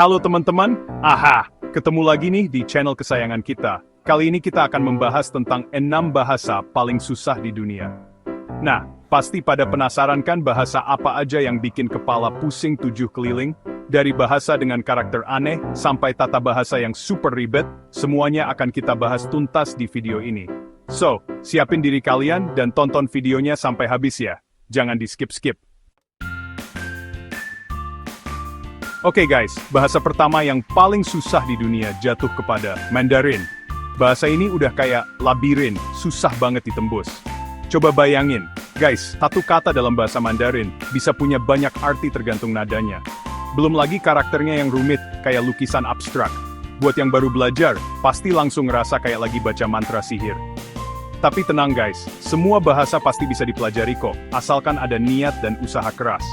Halo teman-teman, ketemu lagi nih di channel kesayangan kita. Kali ini kita akan membahas tentang 6 bahasa paling susah di dunia. Nah, pasti pada penasaran kan bahasa apa aja yang bikin kepala pusing 7 keliling? Dari bahasa dengan karakter aneh, sampai tata bahasa yang super ribet, semuanya akan kita bahas tuntas di video ini. So, siapin diri kalian dan tonton videonya sampai habis ya. Jangan di skip-skip. Oke guys, bahasa pertama yang paling susah di dunia jatuh kepada Mandarin. Bahasa ini udah kayak labirin, susah banget ditembus. Coba bayangin, guys, satu kata dalam bahasa Mandarin bisa punya banyak arti tergantung nadanya. Belum lagi karakternya yang rumit, kayak lukisan abstrak. Buat yang baru belajar, pasti langsung ngerasa kayak lagi baca mantra sihir. Tapi tenang guys, semua bahasa pasti bisa dipelajari kok, asalkan ada niat dan usaha keras.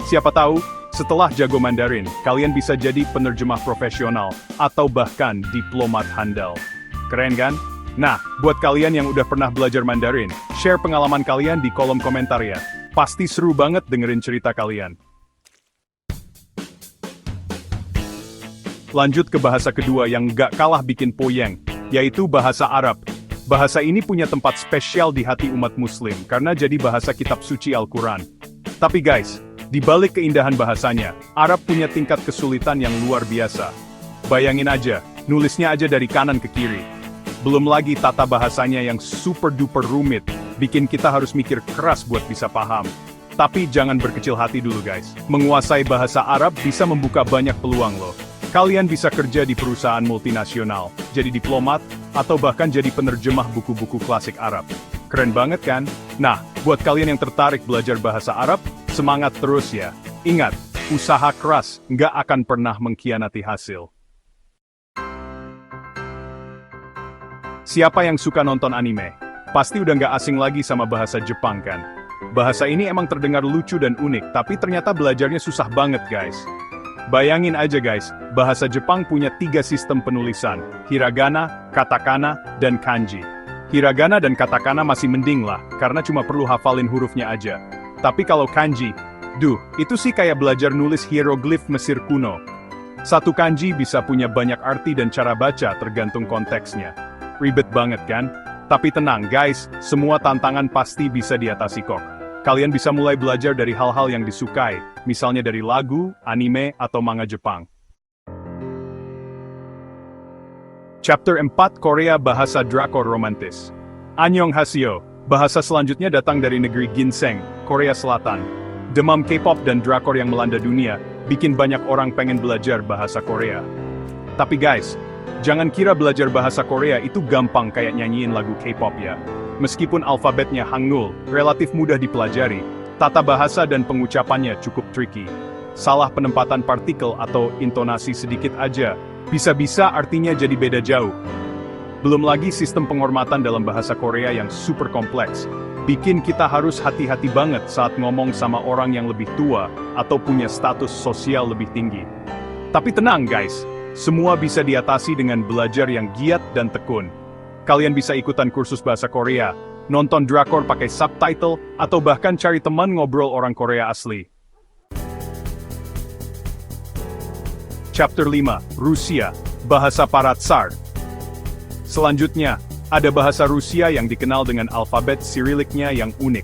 Siapa tahu, setelah jago Mandarin, kalian bisa jadi penerjemah profesional, atau bahkan diplomat handal. Keren kan? Nah, buat kalian yang udah pernah belajar Mandarin, share pengalaman kalian di kolom komentar ya. Pasti seru banget dengerin cerita kalian. Lanjut ke bahasa kedua yang gak kalah bikin poyeng, yaitu bahasa Arab. Bahasa ini punya tempat spesial di hati umat muslim, karena jadi bahasa kitab suci Al-Quran. Tapi guys, di balik keindahan bahasanya, Arab punya tingkat kesulitan yang luar biasa. Bayangin aja, nulisnya aja dari kanan ke kiri. Belum lagi tata bahasanya yang super duper rumit, bikin kita harus mikir keras buat bisa paham. Tapi jangan berkecil hati dulu guys, menguasai bahasa Arab bisa membuka banyak peluang loh. Kalian bisa kerja di perusahaan multinasional, jadi diplomat, atau bahkan jadi penerjemah buku-buku klasik Arab. Keren banget kan? Nah, buat kalian yang tertarik belajar bahasa Arab, semangat terus ya. Ingat, usaha keras nggak akan pernah mengkhianati hasil. Siapa yang suka nonton anime? Pasti udah nggak asing lagi sama bahasa Jepang kan? Bahasa ini emang terdengar lucu dan unik, tapi ternyata belajarnya susah banget guys. Bayangin aja guys, bahasa Jepang punya 3 sistem penulisan, hiragana, katakana, dan kanji. Hiragana dan katakana masih mending lah, karena cuma perlu hafalin hurufnya aja. Tapi kalau kanji, itu sih kayak belajar nulis hieroglif Mesir kuno. Satu kanji bisa punya banyak arti dan cara baca tergantung konteksnya. Ribet banget kan? Tapi tenang guys, semua tantangan pasti bisa diatasi kok. Kalian bisa mulai belajar dari hal-hal yang disukai, misalnya dari lagu, anime, atau manga Jepang. Chapter 4 Korea Bahasa Drakor Romantis. Annyeonghaseyo. Bahasa selanjutnya datang dari negeri Ginseng, Korea Selatan. Demam K-pop dan drakor yang melanda dunia, bikin banyak orang pengen belajar bahasa Korea. Tapi guys, jangan kira belajar bahasa Korea itu gampang kayak nyanyiin lagu K-pop ya. Meskipun alfabetnya Hangul, relatif mudah dipelajari, tata bahasa dan pengucapannya cukup tricky. Salah penempatan partikel atau intonasi sedikit aja, bisa-bisa artinya jadi beda jauh. Belum lagi sistem penghormatan dalam bahasa Korea yang super kompleks, bikin kita harus hati-hati banget saat ngomong sama orang yang lebih tua atau punya status sosial lebih tinggi. Tapi tenang guys, semua bisa diatasi dengan belajar yang giat dan tekun. Kalian bisa ikutan kursus bahasa Korea, nonton drakor pakai subtitle, atau bahkan cari teman ngobrol orang Korea asli. Chapter 5, Rusia, Bahasa para Tsar. Selanjutnya, ada bahasa Rusia yang dikenal dengan alfabet Cyrillicnya yang unik.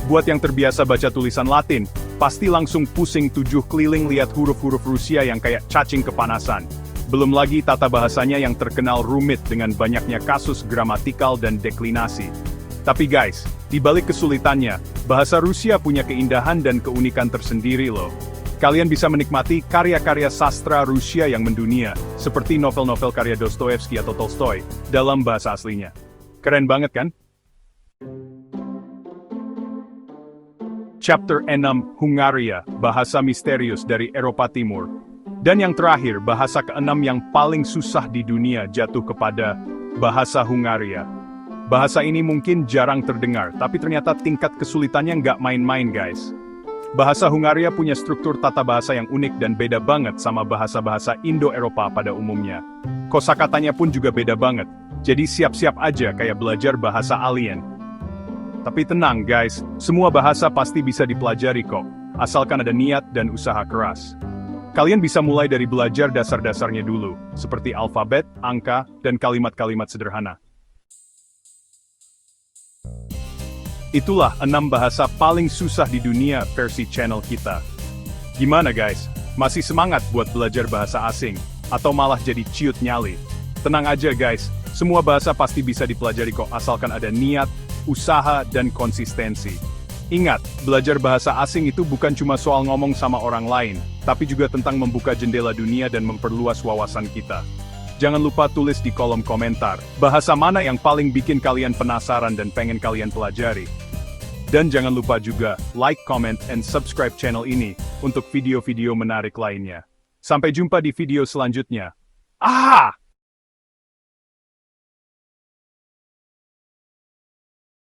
Buat yang terbiasa baca tulisan Latin, pasti langsung pusing 7 keliling lihat huruf-huruf Rusia yang kayak cacing kepanasan. Belum lagi tata bahasanya yang terkenal rumit dengan banyaknya kasus gramatikal dan deklinasi. Tapi guys, di balik kesulitannya, bahasa Rusia punya keindahan dan keunikan tersendiri loh. Kalian bisa menikmati karya-karya sastra Rusia yang mendunia, seperti novel-novel karya Dostoyevsky atau Tolstoy, dalam bahasa aslinya. Keren banget kan? Chapter 6 Hungaria, Bahasa Misterius dari Eropa Timur. Dan yang terakhir, bahasa ke-6 yang paling susah di dunia jatuh kepada bahasa Hungaria. Bahasa ini mungkin jarang terdengar, tapi ternyata tingkat kesulitannya nggak main-main guys. Bahasa Hungaria punya struktur tata bahasa yang unik dan beda banget sama bahasa-bahasa Indo-Eropa pada umumnya. Kosakatanya pun juga beda banget, jadi siap-siap aja kayak belajar bahasa alien. Tapi tenang guys, semua bahasa pasti bisa dipelajari kok, asalkan ada niat dan usaha keras. Kalian bisa mulai dari belajar dasar-dasarnya dulu, seperti alfabet, angka, dan kalimat-kalimat sederhana. Itulah 6 bahasa paling susah di dunia versi channel kita. Gimana guys? Masih semangat buat belajar bahasa asing? Atau malah jadi ciut nyali? Tenang aja guys, semua bahasa pasti bisa dipelajari kok asalkan ada niat, usaha, dan konsistensi. Ingat, belajar bahasa asing itu bukan cuma soal ngomong sama orang lain, tapi juga tentang membuka jendela dunia dan memperluas wawasan kita. Jangan lupa tulis di kolom komentar, bahasa mana yang paling bikin kalian penasaran dan pengen kalian pelajari. Dan jangan lupa juga, like, comment, and subscribe channel ini, untuk video-video menarik lainnya. Sampai jumpa di video selanjutnya. Ah!